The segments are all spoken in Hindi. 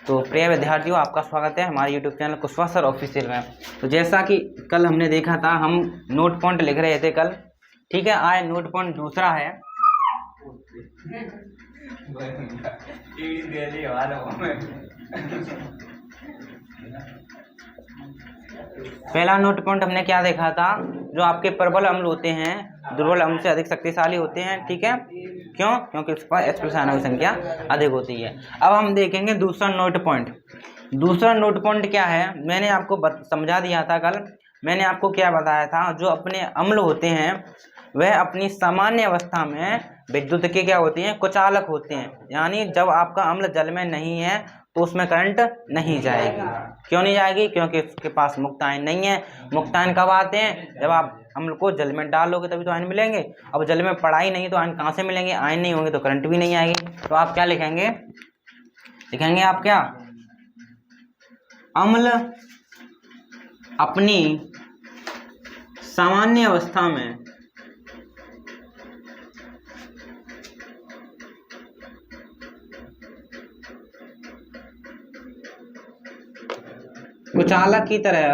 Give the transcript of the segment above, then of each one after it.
तो प्रिय विद्यार्थियों, आपका स्वागत है हमारे YouTube channel Kushwaha sir official में। तो जैसा कि कल हमने देखा था, हम नोट पॉइंट लिख रहे थे कल, ठीक है। आज नोट पॉइंट दूसरा है। पहला नोट पॉइंट हमने क्या देखा था, जो आपके प्रबल अम्ल होते हैं दुर्बल अम्ल से अधिक शक्तिशाली होते हैं, ठीक है। क्यों? क्योंकि उसके पास H+ आयनों की संख्या अधिक होती है। अब हम देखेंगे दूसरा नोट पॉइंट। दूसरा नोट पॉइंट क्या है, मैंने आपको समझा दिया था कल। मैंने आपको क्या बताया था, जो अपने अम्ल होते हैं वह अपनी सामान्य अवस्था में विद्युत के क्या होते हैं, कुचालक होते हैं। यानी जब आपका अम्ल जल में नहीं है तो उसमें करंट नहीं जाएगी। क्यों नहीं जाएगी? क्योंकि उसके पास मुक्त आयन नहीं है। मुक्त आयन कब आते हैं? जब आप अम्ल को जल में डालोगे तभी तो आयन मिलेंगे। अब जल में पड़ा ही नहीं तो आयन कहाँ से मिलेंगे? आयन नहीं होंगे तो करंट भी नहीं आएगी। तो आप क्या लिखेंगे? लिखेंगे आप क्या? अम्ल अपनी सामान्य अवस्था में कुचालक की तरह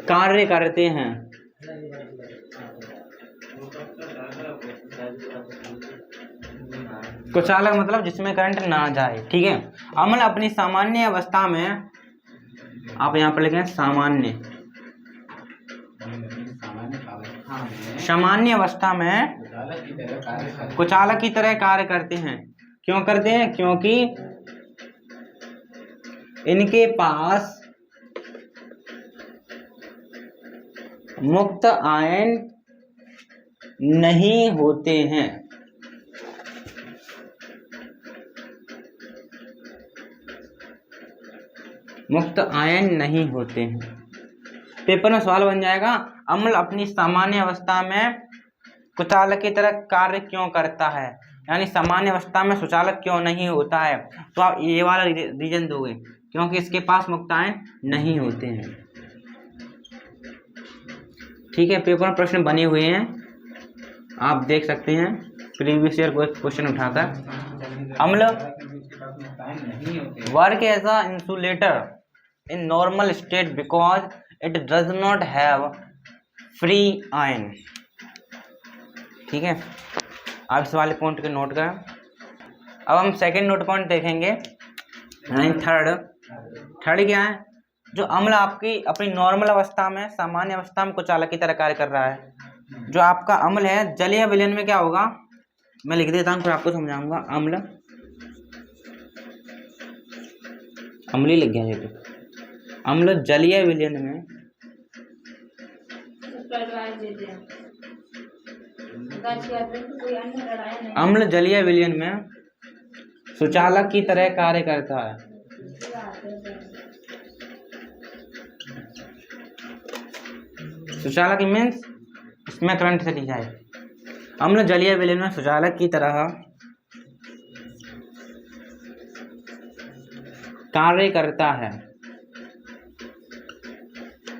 कार्य करते हैं। कुचालक मतलब जिसमें करंट ना जाए, ठीक है। अम्ल अपनी सामान्य अवस्था में, आप यहाँ पर लिखें सामान्य अवस्था में कुचालक की तरह कार्य करते हैं। क्यों करते हैं? क्योंकि इनके पास मुक्त आयन नहीं होते हैं। मुक्त आयन नहीं होते हैं। पेपर में सवाल बन जाएगा, अम्ल अपनी सामान्य अवस्था में कुचालक की तरह कार्य क्यों करता है, यानी सामान्य अवस्था में सुचालक क्यों नहीं होता है। तो आप ये वाला रीजन दोगे, क्योंकि इसके पास मुक्त आयन नहीं होते हैं, ठीक है। पेपर में प्रश्न बने हुए हैं, आप देख सकते हैं प्रीवियस ईयर क्वेश्चन उठाकर। अम्ल work as a insulator in normal state because it does not have free ion, ठीक है। आप इस वाले पॉइंट के नोट करें। अब हम सेकंड नोट पॉइंट देखेंगे, यानी थर्ड क्या है, जो अम्ल आपकी अपनी नॉर्मल अवस्था में सामान्य अवस्था में कुचालक की तरह कार्य कर रहा है। जो आपका अम्ल है जलीय विलयन में क्या होगा, मैं लिख देता हूँ फिर आपको समझाऊंगा। अम्ल लिख गया है। तो अम्ल जलीय विलयन में सुचालक की तरह कार्य करता है। सुचालक मीन्स इसमें करंट चली जाए। अम्ल जलीय विलयन में सुचालक की तरह कार्य करता है।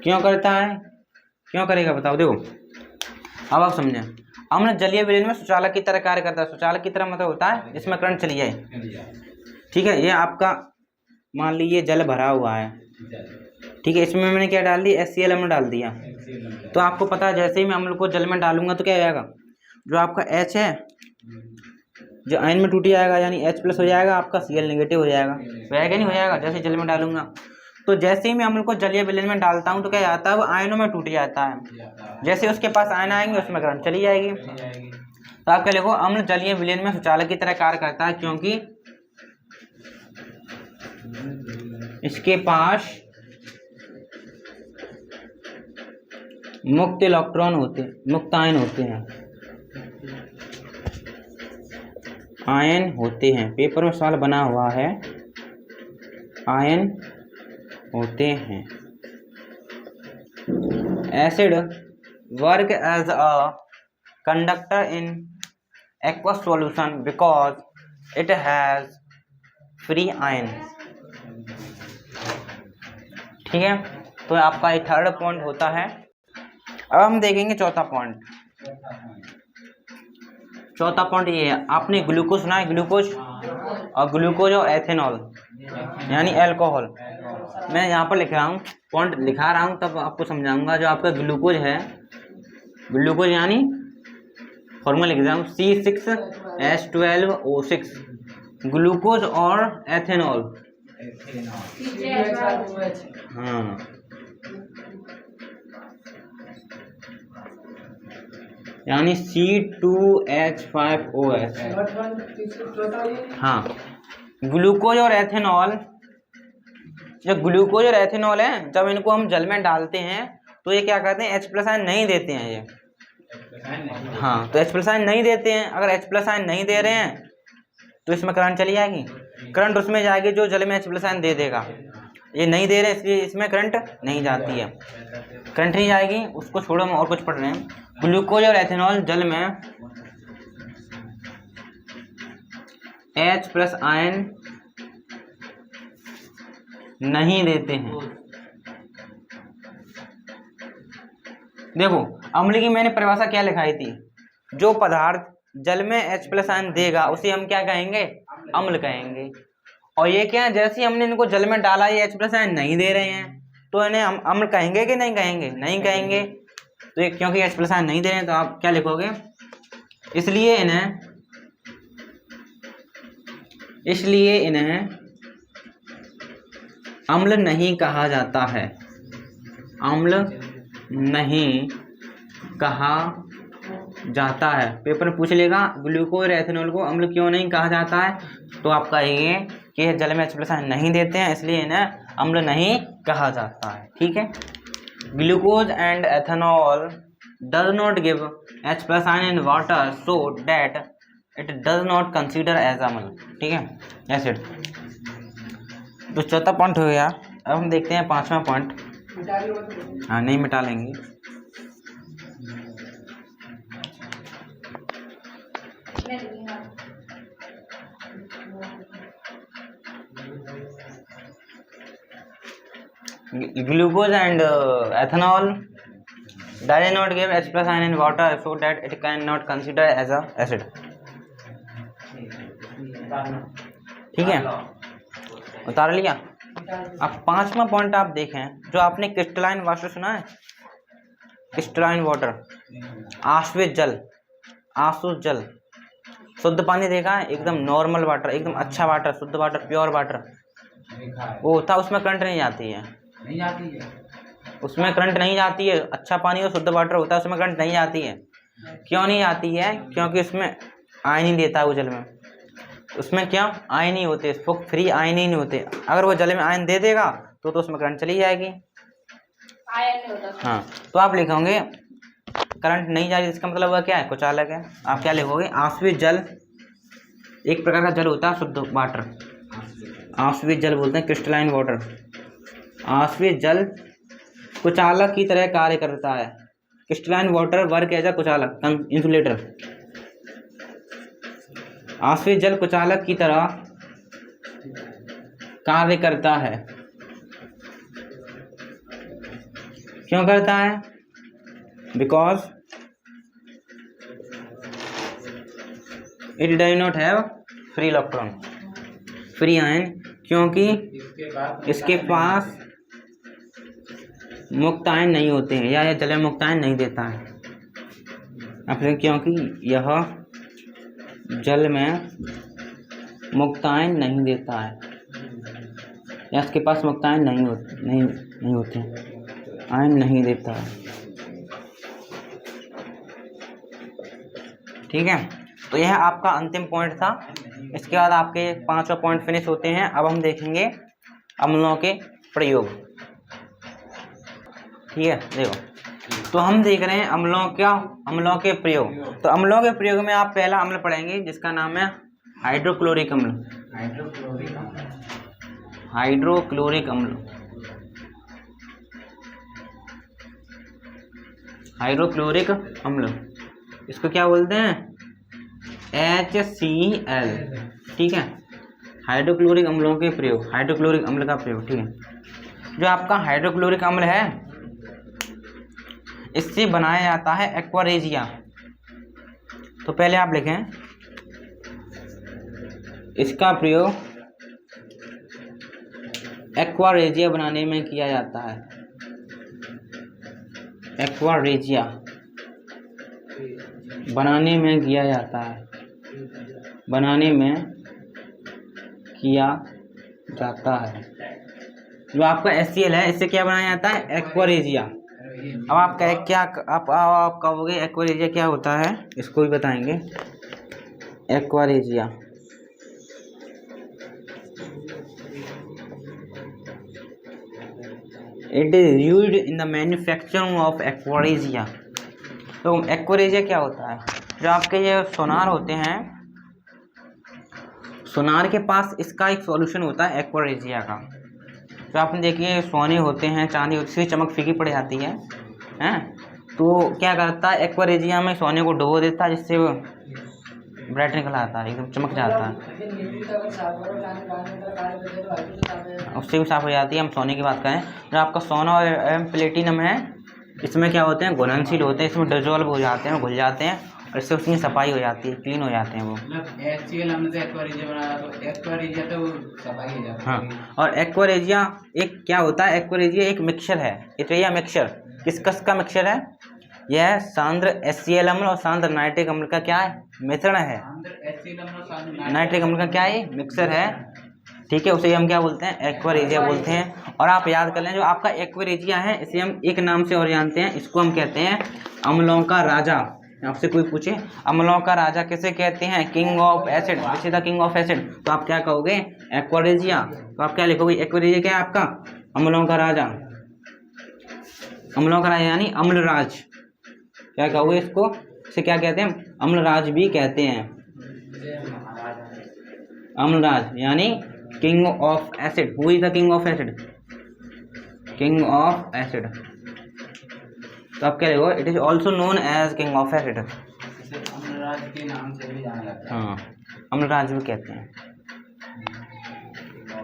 क्यों करता है? क्यों करेगा बताओ। देखो अब आप समझे, अम्ल जलीय विलयन में सुचालक की तरह कार्य करता है। सुचालक की तरह मतलब होता है जिसमें करंट चली जाए, ठीक है। ये आपका मान लीजिए जल भरा हुआ है, ठीक है। इसमें मैंने क्या डाल दिया, HCl अम्ल डाल दिया। तो आपको पता है जैसे ही मैं अम्ल को जल में डालूंगा तो क्या हो जाएगा, जो आपका H है जो आयन में टूट जाएगा, यानी H+ हो जाएगा, आपका Cl नेगेटिव हो जाएगा। वह नहीं हो जाएगा जैसे जल में डालूंगा। तो जैसे ही मैं अम्ल को जलीय विलयन में डालता हूँ तो क्या जाता है, वो आयनों में टूट जाता है। जैसे उसके पास आयन आएंगे उसमें करंट चली जाएगी। तो आप क्या लिखो, अम्ल जलीय विलयन में सुचालक की तरह कार्य करता है क्योंकि इसके पास मुक्त आयन होते हैं। पेपर में सवाल बना हुआ है, आयन होते हैं। Acid work as a conductor in aqueous solution because it has free ion, ठीक है। तो आपका ये थर्ड पॉइंट होता है। अब हम देखेंगे चौथा पॉइंट। चौथा पॉइंट ये है, आपने ग्लूकोज सुना है, ग्लूकोज और ग्लूकोज और एथेनॉल यानी अल्कोहल। मैं यहाँ पर लिख रहा हूँ, पॉइंट लिखा रहा हूँ, तब आपको समझाऊंगा। जो आपका ग्लूकोज है, ग्लूकोज यानी फॉर्मूला लिख रहा हूँ C6H12O6, ग्लूकोज और एथेनॉल। हाँ, यानी C2H5OH। हाँ, ग्लूकोज और एथेनॉल, जो ग्लूकोज और एथेनॉल है, जब इनको हम जल में डालते हैं तो ये क्या करते हैं, H+ आयन नहीं देते हैं ये। हाँ, तो H+ आयन नहीं देते हैं। अगर H+ आयन नहीं दे रहे हैं तो इसमें करंट चली जाएगी, करंट उसमें जाएगी जो जल में H+ आयन दे देगा। ये नहीं दे रहे इसलिए इसमें करंट नहीं जाती है, करंट नहीं जाएगी। उसको छोड़ो, हम और कुछ पढ़ रहे हैं। ग्लूकोज और एथेनॉल जल में H+ आयन नहीं देते हैं। देखो, अम्ल की मैंने परिभाषा क्या लिखाई थी, जो पदार्थ जल में H+ आयन देगा उसे हम क्या कहेंगे, अम्ल कहेंगे। और ये क्या है, जैसे ही हमने इनको जल में डाला, ये H+ आयन नहीं दे रहे हैं, तो इन्हें हम अम्ल कहेंगे कि नहीं कहेंगे, नहीं कहेंगे। तो ये क्योंकि H+ आयन नहीं दे रहे हैं, तो आप क्या लिखोगे, इसलिए इन्हें अम्ल नहीं कहा जाता है, अम्ल नहीं कहा जाता है। पेपर में पूछ लेगा ग्लूकोज और एथेनॉल को अम्ल क्यों नहीं कहा जाता है, तो आप कहेंगे कि जल में H+ आयन नहीं देते हैं, इसलिए इन्हें अम्ल नहीं कहा जाता है। ठीक है। Glucose and ethanol does not give H+ ion in water so that it does not consider as अम्ल। ठीक है, एसिड। तो चौथा पॉइंट हो गया। अब हम देखते हैं पांचवा पॉइंट। हाँ, नहीं मिटा लेंगे। Glucose and ethanol does not give H+ ion in water so that it cannot consider as a acid। ठीक है, उतार लिया। अब पांचवा पॉइंट आप देखें, जो आपने क्रिस्टलाइन वाटर सुना है, क्रिस्टलाइन वाटर, आश्वित जल, आसुत जल, शुद्ध पानी देखा है, एकदम नॉर्मल वाटर, एकदम अच्छा वाटर, शुद्ध वाटर, प्योर वाटर, वो होता है, उसमें करंट नहीं जाती है, उसमें करंट नहीं जाती है। अच्छा पानी और शुद्ध वाटर होता है, उसमें करंट नहीं जाती है। क्यों नहीं आती है, क्योंकि उसमें आयन ही देता है वो जल में, उसमें क्या आयन ही होते, फ्री आयन ही नहीं होते। अगर वो जल में आयन दे देगा तो उसमें करंट चली जाएगी, आयन नहीं होता। हाँ, तो आप लिखोगे करंट नहीं जा रही, इसका मतलब वह क्या है, कुछ अलग है। आप क्या लिखोगे, आश्वित जल, एक प्रकार का जल होता है शुद्ध वाटर, आश्वित जल बोलते हैं, क्रिस्टलाइन वाटर। आश्वित जल कुचालक की तरह कार्य करता है। Crystalline water work as a कुचालक, इंसुलेटर। आश्वित जल कुचालक की तरह कार्य करता है। क्यों करता है, because it does not have free electron, free ion, क्योंकि इसके पास मुक्त आयन नहीं होते हैं, या यह जल में मुक्त आयन नहीं देता है। अपने क्योंकि यह जल में मुक्त आयन नहीं देता है, या इसके पास मुक्त आयन नहीं होते हैं, आयन नहीं देता है। ठीक है, तो यह आपका अंतिम पॉइंट था। इसके बाद आपके पांचों पॉइंट फिनिश होते हैं। अब हम देखेंगे अम्लों के प्रयोग। ठीक है, देखो, तो हम देख रहे हैं अम्लों के प्रयोग। तो अम्लों के प्रयोग में आप पहला अम्ल पढ़ेंगे जिसका नाम है हाइड्रोक्लोरिक अम्ल। हाइड्रोक्लोरिक अम्ल, हाइड्रोक्लोरिक अम्ल, इसको क्या बोलते हैं, HCl। ठीक है, हाइड्रोक्लोरिक अम्लों के प्रयोग, हाइड्रोक्लोरिक अम्ल का प्रयोग। ठीक है, जो आपका हाइड्रोक्लोरिक अम्ल है इससे बनाया जाता है एक्वा रेजिया। तो पहले आप लिखें, इसका प्रयोग एक्वा रेजिया बनाने में किया जाता है। एक्वा रेजिया बनाने में किया जाता है, बनाने में किया जाता है। जो आपका HCl है, इससे क्या बनाया जाता है? Aqua regia. अब आप आप कहोगे एक्वा रेजिया क्या होता है, इसको भी बताएंगे। Aqua regia it is used in the manufacturing of aqua regia. तो एक्वा रेजिया क्या होता है? जो आपके ये सोनार होते हैं, सोनार के पास इसका एक सॉल्यूशन होता है एक्वा रेजिया का। तो आपने देखिए सोने होते हैं, चांदी होती है, चमक फीकी पड़ जाती है, हैं? तो क्या करता है, एक्वा रेजिया में सोने को डुबो देता है, जिससे वो ब्राइट निकल आता है, एकदम चमक जाता है, उससे भी साफ हो जाती है। हम सोने की बात करें, जो आपका सोना और प्लेटिनम है, इसमें क्या होते हैं? घुलनशील होते हैं, इसमें डिजोल्व हो जाते हैं, घुल जाते हैं, और इससे उसकी सफाई हो जाती है, क्लीन हो जाते हैं वो। HCl हमने एक्वा रेजिया बनाया, तो एक्वा रेजिया तो सफाई हो जाती है। हाँ, और एक्वा रेजिया एक क्या होता है? एक्वा रेजिया एक मिक्सचर है, इट्रिया मिक्सचर। किस का मिक्सचर है? यह सांद्र HCl अम्ल और सांद्र नाइट्रिक अम्ल का क्या है? मिश्रण है। नाइट्रिक अम्ल का क्या है? मिक्सचर है, ठीक है। उसे हम क्या बोलते हैं? एक्वा रेजिया बोलते हैं। और आप याद कर लें, जो आपका एक्वा रेजिया है, इसे हम एक नाम से और जानते हैं, इसको हम कहते हैं अम्लों का राजा। आपसे कोई पूछे अम्लों का राजा किसे कहते हैं? King of acid, this is the king of acid. तो आप क्या कहोगे? Aqua regia. तो आप क्या लिखोगे? एक्वा रेजिया क्या है आपका? अम्लों का राजा। अम्लों का राजा यानी अम्लराज। क्या कहोगे इसको? इसे क्या कहते हैं? अम्लराज भी कहते हैं। अम्लराज यानी king of acid. Who is the king of acid? King of acid. तो आप क्या लिखो? It is also known as king of acid. अम्लराज के नाम से भी जाना जाता है। हाँ, अम्लराज भी कहते हैं।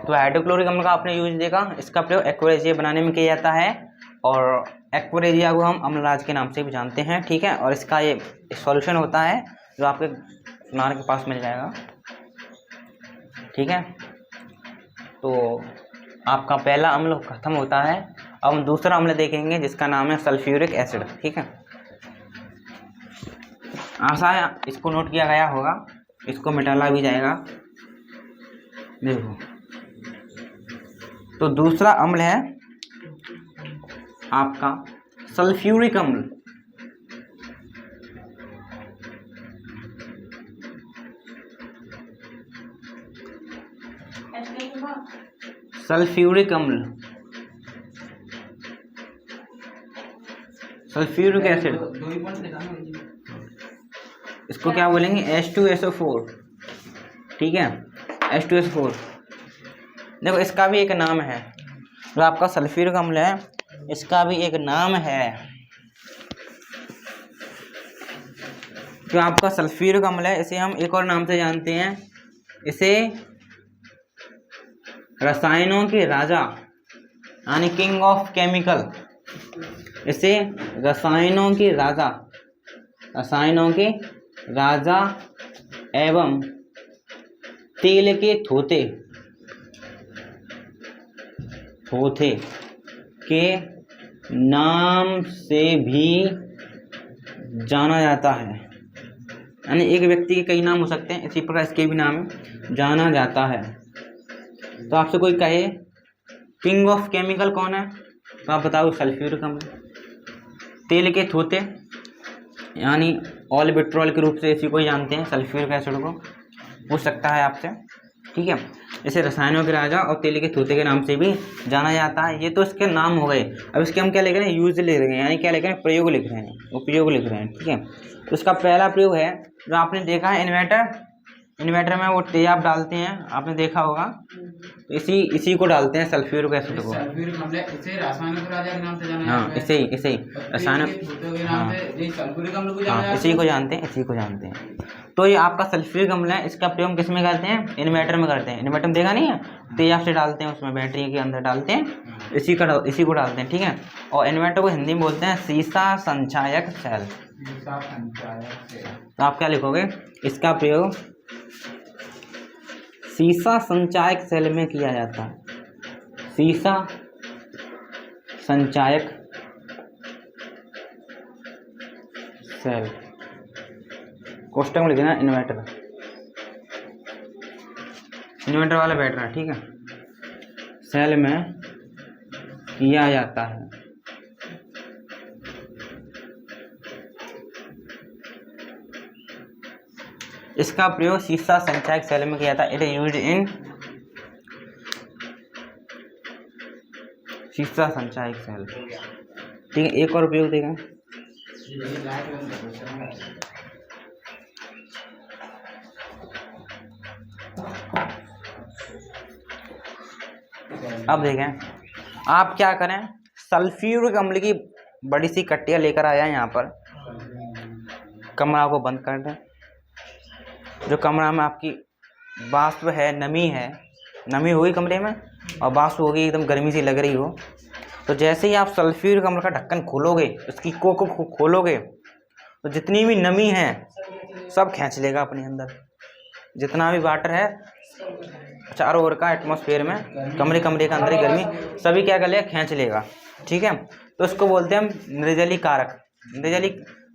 तो हाइड्रोक्लोरिक अम्ल का आपने यूज देखा, इसका प्रयोग एक्वा रेजिया बनाने में किया जाता है, और एक्वा रेजिया को हम अम्लराज के नाम से भी जानते हैं, ठीक है। और इसका ये सॉल्यूशन होता है जो आपके सोनार के पास मिल जाएगा, ठीक है। तो आपका पहला अम्ल खत्म होता है। अब हम दूसरा अम्ल देखेंगे जिसका नाम है सल्फ्यूरिक एसिड, ठीक है। आशा है इसको नोट किया गया होगा, इसको मिटाला भी जाएगा। देखो, तो दूसरा अम्ल है आपका सल्फ्यूरिक अम्ल। सल्फ्यूरिक अम्ल, सल्फ्यूरिक एसिड, इसको क्या बोलेंगे? H2SO4, ठीक है, H2SO4। देखो इसका भी एक नाम है, जो आपका सल्फ्यूरिक अम्ल है, इसका भी एक नाम है। जो आपका सल्फ्यूरिक अम्ल है, इसे हम एक और नाम से जानते हैं, इसे रसायनों के राजा यानी किंग ऑफ केमिकल। इसे रसायनों के राजा, रसायनों के राजा एवं तेल के थोथे, थोथे के नाम से भी जाना जाता है। यानी एक व्यक्ति के कई नाम हो सकते हैं, इसी प्रकार इसके भी नाम जाना जाता है। तो आपसे कोई कहे किंग ऑफ केमिकल कौन है, तो आप बताओ सल्फ्यूरिक अम्ल। तेल के थोते यानी ऑयल पेट्रोल के रूप से इसी को ही जानते हैं, सल्फ्यूरिक एसिड को। पूछ सकता है आपसे, ठीक है। इसे रसायनों के राजा और तेल के थोते के नाम से भी जाना जाता है। ये तो इसके नाम हो गए। अब इसके हम क्या लिख रहे हैं? यूज लिख रहे हैं, यानी क्या लिख रहे हैं? प्रयोग लिख रहे हैं, उपयोग लिख रहे हैं, ठीक है। तो इसका पहला प्रयोग है जो आपने देखा है, इन्वर्टर। इन्वर्टर में वो तेजाब डालते हैं, आपने देखा होगा, तो इसी को डालते हैं सल्फ्यूरिक एसिड को। सल्फ्यूरिक अम्ल इसे रासायनिक राजा के नाम से जाना हाँ, जाता है। इसे ही रासायनिक, नाम से सल्फ्यूरिक अम्ल को जाना हाँ, जाता है। इसी को जानते हैं। तो ये आपका सल्फ्यूरिक अम्ल है, इसका प्रयोग किस में करते हैं? इन्वर्टर में करते हैं। इन्वर्टर में देखा नहीं है, तेजाब से डालते हैं, उसमें बैटरी के अंदर डालते हैं, इसी को डालते हैं, ठीक है। और इन्वर्टर को हिंदी में बोलते हैं सीसा संचायक सेल। तो आप क्या लिखोगे? इसका प्रयोग सीसा संचायक सेल में किया जाता है। सीसा संचायक सेल, कोष्टक में लिखना इन्वर्टर, इन्वर्टर वाला बैटरा, ठीक है, सेल में किया जाता है। इसका प्रयोग सीसा संचायक सेल में किया जाता है। इट इज यूज्ड इन सीसा संचायक सेल, ठीक है। एक और उपयोग देखें, अब देखें, आप क्या करें, सल्फ्यूरिक अम्ल की बड़ी सी कट्टियाँ लेकर आया यहाँ पर, कमरा को बंद कर दें। जो कमरा में आपकी वाष्प है, नमी होगी कमरे में, और वाष्प होगी, एकदम गर्मी सी लग रही हो, तो जैसे ही आप सल्फ्यूरिक अम्ल का ढक्कन खोलोगे, उसकी कोक को खोलोगे, तो जितनी भी नमी है सब खींच लेगा अपने अंदर। जितना भी वाटर है चारों ओर का एटमॉस्फेयर में, कमरे के अंदर की गर्मी सभी क्या कर लेगा? खींच लेगा, ठीक है। तो उसको बोलते हैं हम निर्जलीकारक।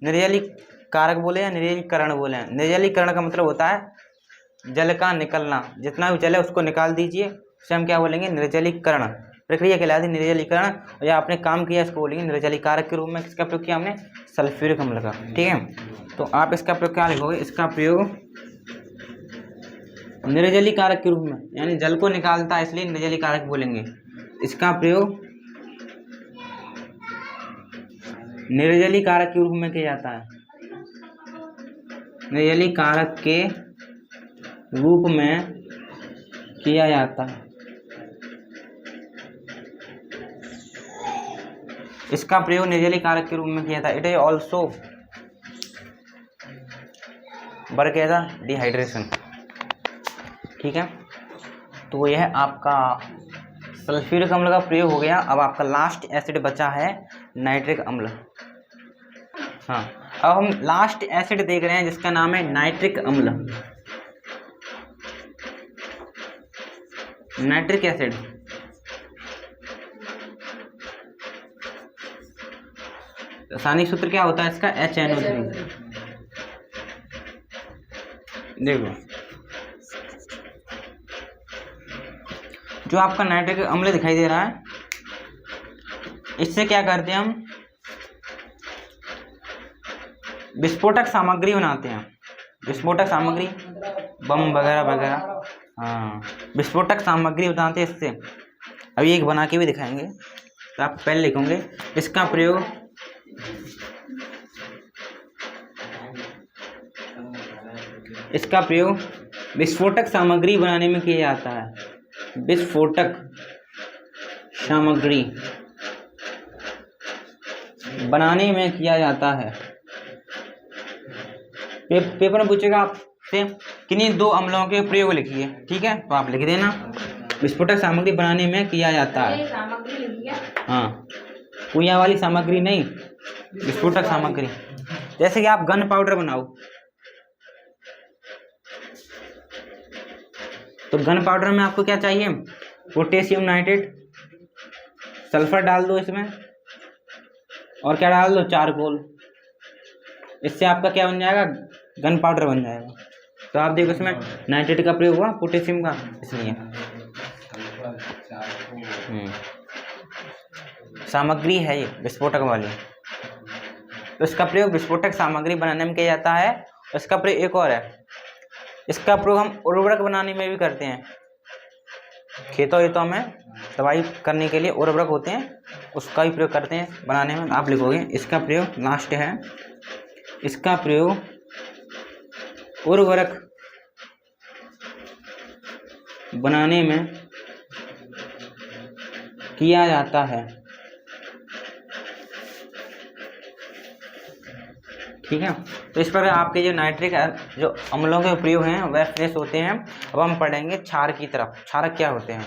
निर्जलीकारक बोले या निर्जलीकरण बोले। निर्जलीकरण का मतलब होता है जल का निकलना, जितना भी जल है उसको निकाल दीजिए, उसे हम क्या बोलेंगे? निर्जलीकरण। प्रक्रिया कहलाती है निर्जलीकरण, और या आपने काम किया इसको बोलेंगे निर्जलीकारक के रूप में। किसका प्रयोग किया हमने? सल्फ्यूरिक अम्ल का, ठीक है। तो आप इसका प्रयोग क्या लिखोगे? इसका प्रयोग निर्जलीकारक के रूप में, यानी जल को निकालता है इसलिए निर्जलीकारक बोलेंगे। इसका प्रयोग निर्जलीकारक के रूप में किया जाता है। निर्जलीकारक के रूप में किया जाता है। इसका प्रयोग निर्जलीकारक के रूप में किया जाता है। It is also work as a dehydration, ठीक है। तो यह आपका सल्फ्यूरिक अम्ल का प्रयोग हो गया। अब आपका लास्ट एसिड बचा है नाइट्रिक अम्ल। हाँ, अब हम लास्ट एसिड देख रहे हैं जिसका नाम है नाइट्रिक अम्ल। नाइट्रिक एसिड रासायनिक सूत्र क्या होता है इसका? HNO3। देखो, जो आपका नाइट्रिक अम्ल दिखाई दे रहा है, इससे क्या करते हैं हम? विस्फोटक सामग्री बनाते हैं। विस्फोटक सामग्री, बम वगैरह वगैरह, हाँ, विस्फोटक सामग्री बनाते हैं इससे। अभी एक बना के भी दिखाएंगे, तो आप पहले लिखोगे इसका प्रयोग विस्फोटक सामग्री बनाने में किया जाता है। विस्फोटक सामग्री बनाने में किया जाता है। पेपर में पूछेगा आपसे किन्हीं दो अम्लों के प्रयोग लिखिए, ठीक है, तो आप लिख देना विस्फोटक सामग्री बनाने में किया जाता है। हाँ, कुइयां वाली सामग्री नहीं, विस्फोटक सामग्री। जैसे कि आप गन पाउडर बनाओ, तो गन पाउडर में आपको क्या चाहिए? पोटेशियम नाइट्रेट, सल्फर डाल दो इसमें, और क्या डाल दो? चारकोल। इससे आपका क्या बन जाएगा? गन पाउडर बन जाएगा। तो आप देखो इसमें नाइट्रेट का प्रयोग हुआ, पोटेशियम का, इसलिए सामग्री है ये विस्फोटक वाली। तो इसका प्रयोग विस्फोटक सामग्री बनाने में किया जाता है। इसका प्रयोग एक और है, इसका प्रयोग हम उर्वरक बनाने में भी करते हैं। खेतों में दवाई करने के लिए उर्वरक होते हैं, उसका भी प्रयोग करते हैं बनाने में। आप लिखोगे इसका प्रयोग, लास्ट है, इसका प्रयोग उर्वरक बनाने में किया जाता है। ठीक है, तो इस पर आपके जो नाइट्रिक जो अम्लों के प्रयोग हैं वह फ्रेश होते हैं। अब हम पढ़ेंगे क्षारक की तरफ। क्षारक क्या होते हैं?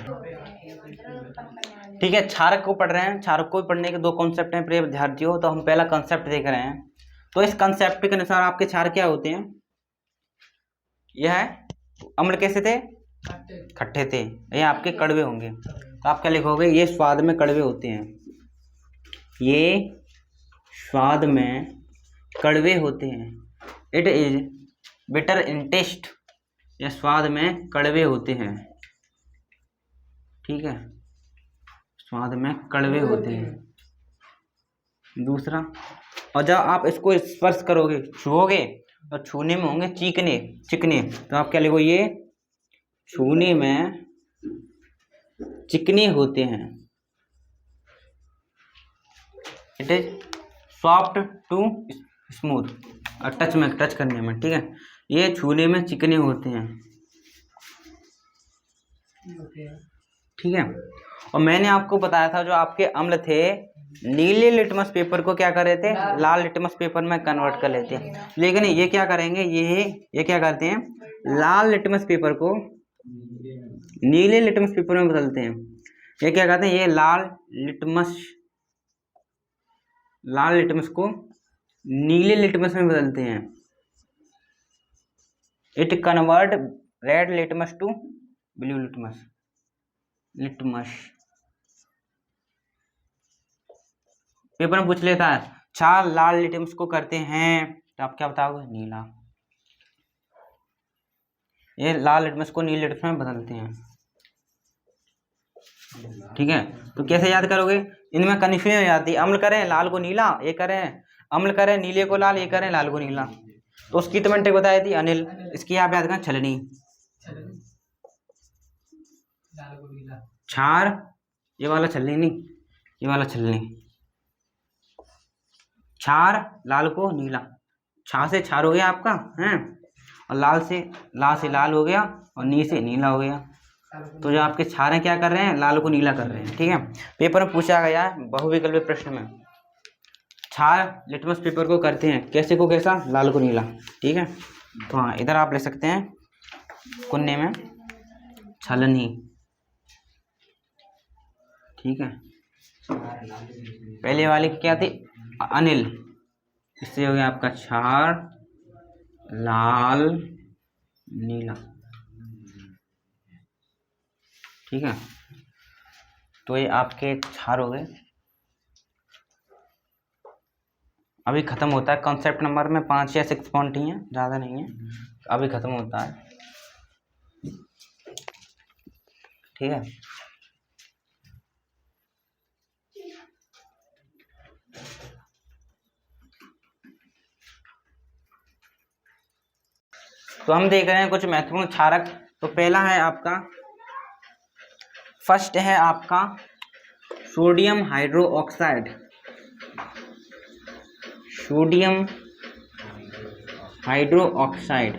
ठीक है, क्षारक को पढ़ रहे हैं। क्षारक को पढ़ने के दो कॉन्सेप्ट हैं प्रिय विद्यार्थियों। तो हम पहला कॉन्सेप्ट देख रहे हैं। तो इस कॉन्सेप्ट के अनुसार आपके क्षारक क्या होते हैं? यह अम्ल कैसे थे? खट्टे थे। ये आपके कड़वे होंगे। तो आप क्या लिखोगे? ये स्वाद में कड़वे होते हैं। ये स्वाद में कड़वे होते हैं। It is bitter in taste. यह स्वाद में कड़वे होते हैं। ठीक है, स्वाद में कड़वे होते हैं। दूसरा, और जब आप इसको स्पर्श करोगे, छुओगे, तो छूने में होंगे चिकने चिकने। तो आप क्या लिखो? ये छूने में चिकने होते हैं। It is soft to smooth. और टच करने में, ठीक है, ये छूने में चिकने होते हैं। ठीक है, और मैंने आपको बताया था जो आपके अम्ल थे नीले लिटमस पेपर को क्या कर रहे थे? लाल लिटमस पेपर में कन्वर्ट कर लेते हैं। लेकिन ये क्या करेंगे? ये क्या करते हैं? लाल लिटमस पेपर को नीले लिटमस पेपर में बदलते हैं। ये क्या कहते हैं? ये लाल लिटमस को नीले लिटमस में बदलते हैं। It convert red litmus to blue litmus. Paper में पूछ लेता है चार लाल लिटमस को करते हैं, तो आप क्या बताओगे? नीला। ये लाल लिटमस को नीले लिटमस में बदलते हैं। ठीक है, तो कैसे याद करोगे? इनमें कन्फ्यूजन हो जाती है। अम्ल करें लाल को नीला, ये करें अम्ल करें नीले को लाल, ये करें लाल को नीला। तो उसकी तो मैंने बताई थी अनिल। इसकी आप याद करें छलनी। क्षार, ये वाला छलनी नहीं, ये वाला छलनी। क्षार लाल को नीला, छा से क्षार हो गया आपका है, और लाल से लाल हो गया, और नी से नीला हो गया। तो जो आपके क्षार हैं क्या कर रहे हैं? लाल को नीला कर रहे हैं। ठीक है, पेपर में पूछा गया है बहुविकल्पीय प्रश्न में, क्षार लिटमस पेपर को करते हैं कैसे को कैसा? लाल को नीला। ठीक है, तो हाँ, इधर आप ले सकते हैं कुन्ने में छलनी। ठीक है, पहले वाले की क्या थी? अनिल। इससे हो गया आपका क्षार लाल नीला। ठीक है, तो ये आपके क्षार हो गए। अभी खत्म होता है कॉन्सेप्ट नंबर में 5 या 6 पॉइंट ही हैं, ज़्यादा नहीं है, अभी खत्म होता है। ठीक है, तो हम देख रहे हैं कुछ महत्वपूर्ण क्षारक। तो पहला है आपका, फर्स्ट है आपका sodium hydroxide. Sodium hydroxide,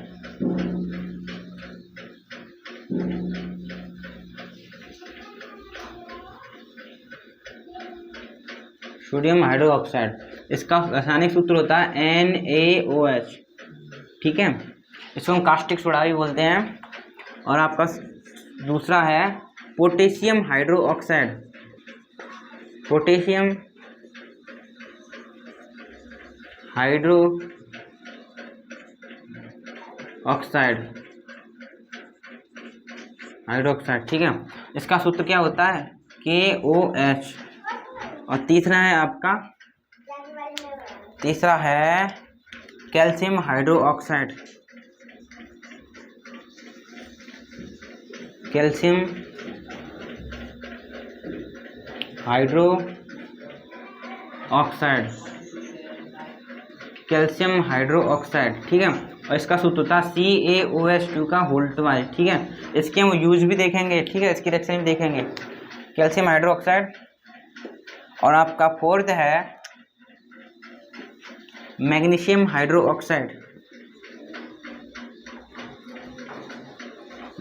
sodium hydroxide, इसका रासायनिक सूत्र होता है NaOH। ठीक है, इसको हम कास्टिक सोडा भी बोलते हैं। और आपका दूसरा है पोटेशियम हाइड्रोक्साइड। पोटेशियम हाइड्रोक्साइड, ठीक है, इसका सूत्र क्या होता है? KOH। और तीसरा है आपका, तीसरा है calcium hydroxide. Calcium hydroxide, calcium hydroxide. ठीक है, और इसका सूत्र होता है CaOH2 का होल ट्वाइस। ठीक है, इसके हम यूज भी देखेंगे। ठीक है, इसकी रिएक्शन भी देखेंगे, कैल्शियम हाइड्रोक्साइड। और आपका फोर्थ है magnesium hydroxide.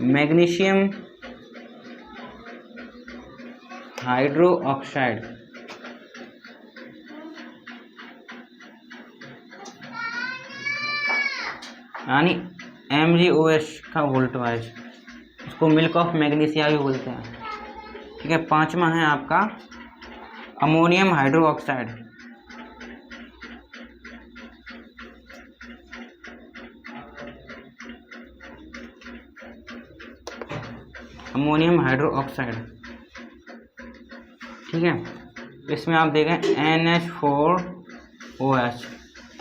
Magnesium hydro oxide यानी MgOH का वोल्टेज, इसको मिल्क ऑफ मैग्नीशिया भी बोलते हैं। ठीक है, पांचवा है आपका ammonium hydro oxide. Ammonium hydro oxide, ठीक है, इसमें आप देखें NH4OH।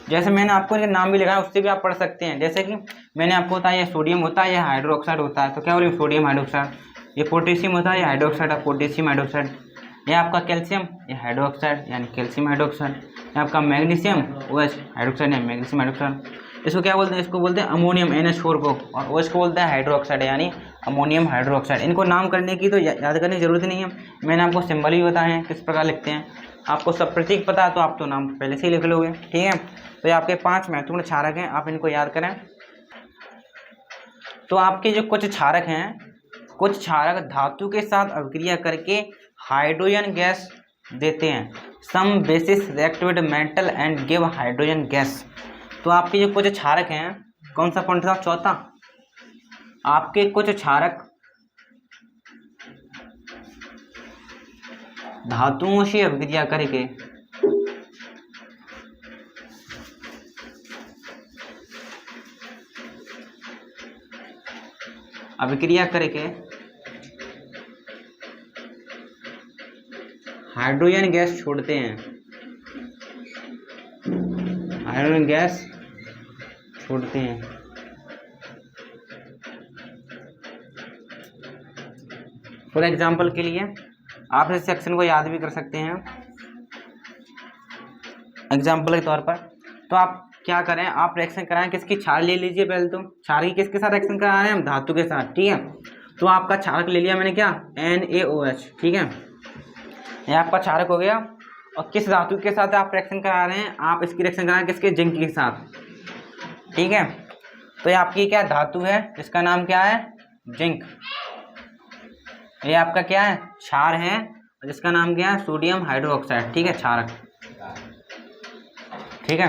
जैसे मैंने आपको ये नाम भी लिखा है उससे भी आप पढ़ सकते हैं। जैसे कि मैंने आपको बताया ये सोडियम होता है, ये हाइड्रो ऑक्साइड होता है, तो क्या हो रही है सोडियम हाइड्रोक्साइड। ये पोटेशियम होता है, ये हाइड्रोक्साइड है, पोटेशियम हाइड्रोक्साइड। ये आपका कैल्शियम, ये हाइड्रोक्साइड यानी कैल्शियम हाइड्रोक्साइड। ये आपका मैग्नीशियम OH हाइड्रोक्साइड है, मैग्नीशियम हाइड्रोक्साइड। इसको क्या बोलते हैं, इसको बोलते हैं अमोनियम NH4 को, और OH को बोलते हैं हाइड्रोक्साइड यानी अमोनियम हाइड्रोक्साइड। इनको नाम करने की तो याद करने की जरूरत नहीं है, मैंने आपको सिंबल भी बताए हैं किस प्रकार लिखते हैं। आपको सब प्रतीक पता है तो आप तो नाम पहले से ही लिख लोगे। ठीक है, तो ये आपके 5 महत्वपूर्ण क्षारक हैं, आप इनको याद करें। तो आपके जो कुछ क्षारक हैं, कुछ क्षारक धातु के साथ अभिक्रिया करके हाइड्रोजन गैस देते हैं। Some bases react with metal and give hydrogen gas. तो आपके जो कुछ क्षारक हैं, कौन सा पॉइंट था, चौथा, आपके कुछ क्षारक धातुओं से अभिक्रिया करके हाइड्रोजन गैस छोड़ते हैं, हाइड्रोजन गैस छोड़ते हैं। फॉर एग्जाम्पल के लिए आप इस सेक्शन को याद भी कर सकते हैं एग्जाम्पल के तौर पर। तो आप क्या करें, आप रिएक्शन कराएं, किसकी क्षार ले लीजिए पहले। तो क्षार की किसके साथ रिएक्शन करा रहे हैं हम, धातु के साथ। ठीक है, तो आपका क्षारक ले लिया मैंने, क्या, NaOH। ठीक है, ये आपका क्षारक हो गया। और किस धातु के साथ आप रिएक्शन करा रहे हैं, आप इसकी रिएक्शन कराएं किसके, जिंक के साथ। ठीक है, तो ये आपकी क्या धातु है, इसका नाम क्या है, जिंक। ये आपका क्या है, क्षार है, जिसका नाम क्या है, सोडियम हाइड्रोक्साइड। ठीक है, क्षारक। ठीक है,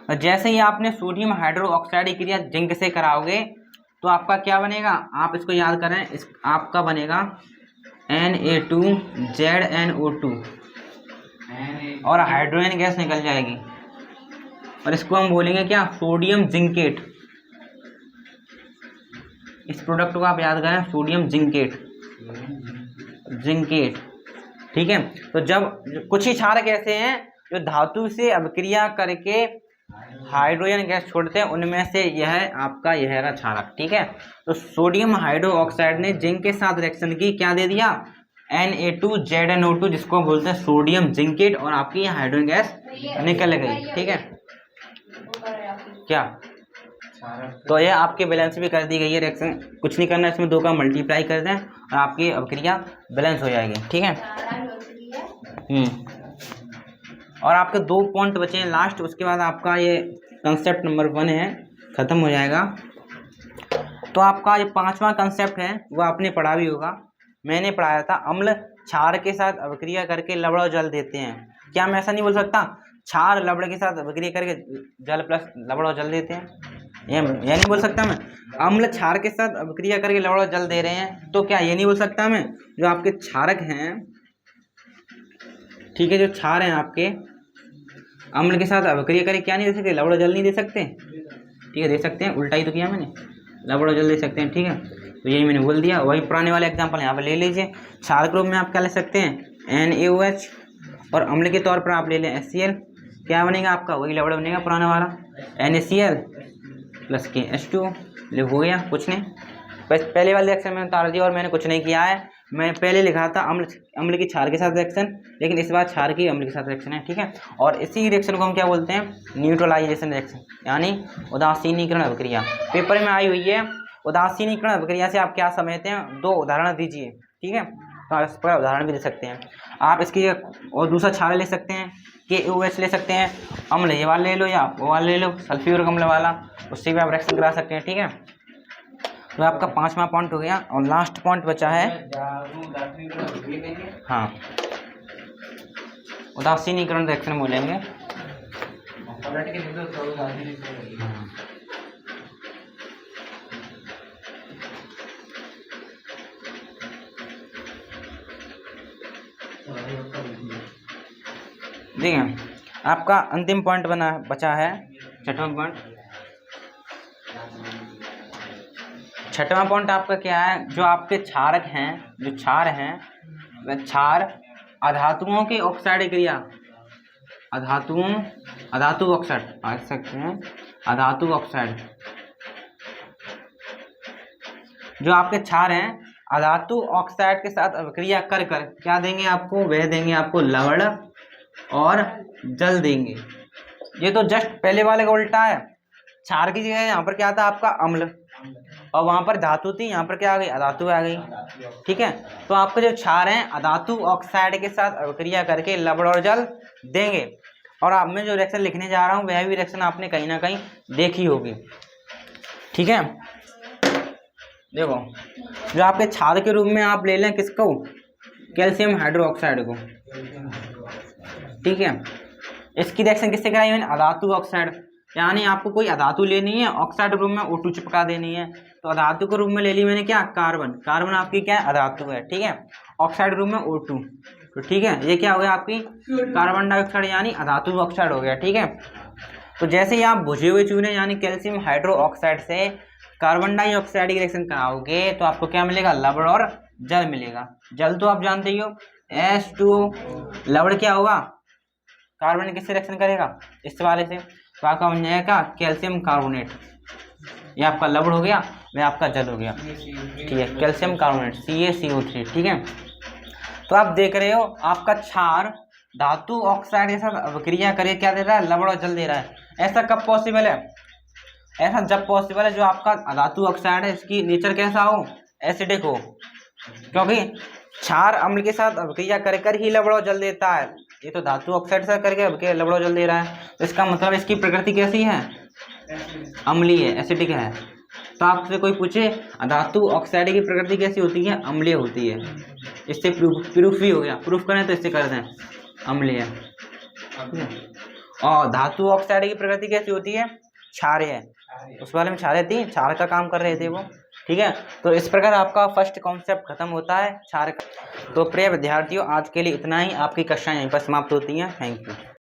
और जैसे ही आपने सोडियम हाइड्रोक्साइड की क्रिया जिंक से कराओगे तो आपका क्या बनेगा, आप इसको याद करें, इस आपका बनेगा Na2ZNO2 और हाइड्रोजन गैस निकल जाएगी, और इसको हम बोलेंगे क्या, सोडियम जिंकेट। इस प्रोडक्ट को आप याद करें, सोडियम जिंकेट। ठीक है, तो जब कुछ ही क्षारक ऐसे हैं जो धातु से अभिक्रिया करके हाइड्रोजन गैस छोड़ते हैं, उनमें से यह आपका यह रहा क्षारक। ठीक है, तो सोडियम हाइड्रोक्साइड ने जिंक के साथ रिएक्शन की, क्या दे दिया, Na2ZNO2, जिसको बोलते हैं सोडियम जिंकेट, और आपकी हाइड्रोजन गैस निकल गई। ठीक है, क्या, तो ये आपके बैलेंस भी कर दी गई है रिएक्शन। कुछ नहीं करना, इसमें 2 का मल्टीप्लाई कर दें और आपकी अभिक्रिया बैलेंस हो जाएगी। ठीक है, और आपके 2 पॉइंट बचे हैं लास्ट, उसके बाद आपका ये कंसेप्ट नंबर 1 है, ख़त्म हो जाएगा। तो आपका ये 5वां कंसेप्ट है वो आपने पढ़ा भी होगा, मैंने पढ़ाया था। अम्ल क्षार के साथ अभिक्रिया करके लवण और जल देते हैं। क्या मैं ऐसा नहीं बोल सकता, क्षार लवण के साथ अभिक्रिया करके जल प्लस लवण और जल देते हैं, ये नहीं बोल सकता मैं। अम्ल क्षार के साथ अभिक्रिया करके लवण और जल दे रहे हैं, तो क्या ये नहीं बोल सकता मैं, जो आपके क्षारक हैं, ठीक है, जो क्षार हैं आपके, अम्ल के साथ अभिक्रिया करके क्या नहीं दे सकते, लवण और जल नहीं दे सकते। ठीक है, दे सकते हैं, उल्टा ही तो किया मैंने, लवण और जल दे सकते हैं। ठीक है, तो यही मैंने बोल दिया। वही पुराने वाले एग्जाम्पल यहाँ पर ले लीजिए। क्षारक रूप में आप क्या ले सकते हैं, NaOH, और अम्ल के तौर पर आप ले लें HCl। क्या बनेगा आपका, वही लवण बनेगा पुराना वाला, NaCl प्लस KH2। हो गया, कुछ नहीं, बस पहले वाले रिएक्शन में उतार दिया, और मैंने कुछ नहीं किया है। मैंने पहले लिखा था अम्ल की क्षार के साथ रिएक्शन, लेकिन इस बार क्षार की अम्ल के साथ रिएक्शन है। ठीक है, और इसी रिएक्शन को हम क्या बोलते हैं, न्यूट्रलाइजेशन रिएक्शन, यानी उदासीनीकरण अभिक्रिया। पेपर में आई हुई है, उदासीनीकरण अभिक्रिया से आप क्या समझते हैं, 2 उदाहरण दीजिए। ठीक है, तो आप इस पर उदाहरण भी दे सकते हैं आप इसकी, और दूसरा क्षार ले सकते हैं, KOH ले सकते हैं, अम्ल ये वाला ले लो या वो वाला ले लो, सल्फ्यूरिक अम्ल वाला, उससे भी आप रिएक्शन करा सकते हैं। ठीक है, तो आपका 5वां पॉइंट हो गया और लास्ट पॉइंट बचा है। हाँ, उदासीनीकरण रिएक्शन बोलेंगे। देखिए आपका अंतिम पॉइंट बचा है 6वां पॉइंट। 6वां पॉइंट आपका क्या है, जो आपके क्षारक हैं, जो क्षार हैं, वह क्षार अधातुओं की ऑक्साइड क्रिया, अधातु ऑक्साइड आ सकते हैं, अधातु ऑक्साइड, जो आपके क्षार हैं अधातु ऑक्साइड के साथ अभिक्रिया कर क्या देंगे आपको, वह देंगे आपको लवण और जल देंगे। ये तो जस्ट पहले वाले का उल्टा है। क्षार की जगह यहाँ पर क्या था आपका अम्ल, और वहाँ पर धातु थी, यहाँ पर क्या आ गई, अधातु आ गई। ठीक है, तो आपके जो क्षार हैं अधातु ऑक्साइड के साथ अभिक्रिया करके लवण और जल देंगे। और अब मैं जो रिएक्शन लिखने जा रहा हूँ वह भी रिएक्शन आपने कहीं ना कहीं देखी होगी। ठीक है, देखो जो आपके क्षार के रूप में आप ले लें किसको, कैल्शियम हाइड्रोक्साइड को। ठीक है, इसकी रिएक्शन किससे कराई मैंने, अधातु ऑक्साइड, यानी आपको कोई अधातु लेनी है, ऑक्साइड रूप में O2 चिपका देनी है। तो अधातु के रूप में ले ली मैंने क्या, कार्बन। कार्बन आपकी क्या है, अधातु है। ठीक है, ऑक्साइड रूप में O2। तो ठीक है, ये क्या हो गया आपकी कार्बन डाइऑक्साइड यानी अधातु ऑक्साइड हो गया। ठीक है, तो जैसे ही आप बुझे हुए चूने यानी कैल्शियम हाइड्रोक्साइड से कार्बन डाइऑक्साइड की रिएक्शन कराओगे तो आपको क्या मिलेगा, लवण और जल मिलेगा। जल तो आप जानते ही हो H2O। लवण क्या होगा, कार्बन किससे रिएक्शन करेगा, इस वाले से, तो आपका बन जाएगा कैल्शियम कार्बोनेट। ये आपका लवण हो गया, वह आपका जल हो गया। ठीक है, कैल्शियम कार्बोनेट CaCO3। ठीक है, तो आप देख रहे हो आपका क्षार धातु ऑक्साइड के साथ अभिक्रिया करके क्या दे रहा है, लवण और जल दे रहा है। ऐसा कब पॉसिबल है, ऐसा जब पॉसिबल है जो आपका धातु ऑक्साइड है इसकी नेचर कैसा हो, एसिडिक हो, क्योंकि क्षार अम्ल के साथ अभिक्रिया कर ही लवण और जल देता है। ये तो धातु ऑक्साइड से करके लवण और जल दे रहा है, तो इसका मतलब इसकी प्रकृति कैसी है, अम्लीय है, एसिडिक है। तो आपसे कोई पूछे धातु ऑक्साइड की प्रकृति कैसी होती है, अम्लीय होती है। इससे प्रूफ भी हो गया, प्रूफ करें तो इससे कर दें, अम्लीय। और धातु ऑक्साइड की प्रकृति कैसी होती है, क्षारीय है। उस वाले में क्षारीय थी, क्षार का काम कर रहे थे वो। ठीक है, तो इस प्रकार आपका फर्स्ट कॉन्सेप्ट खत्म होता है क्षार का। तो प्रिय विद्यार्थियों, आज के लिए इतना ही। आपकी कक्षाएं यहीं पर समाप्त होती हैं। Thank you.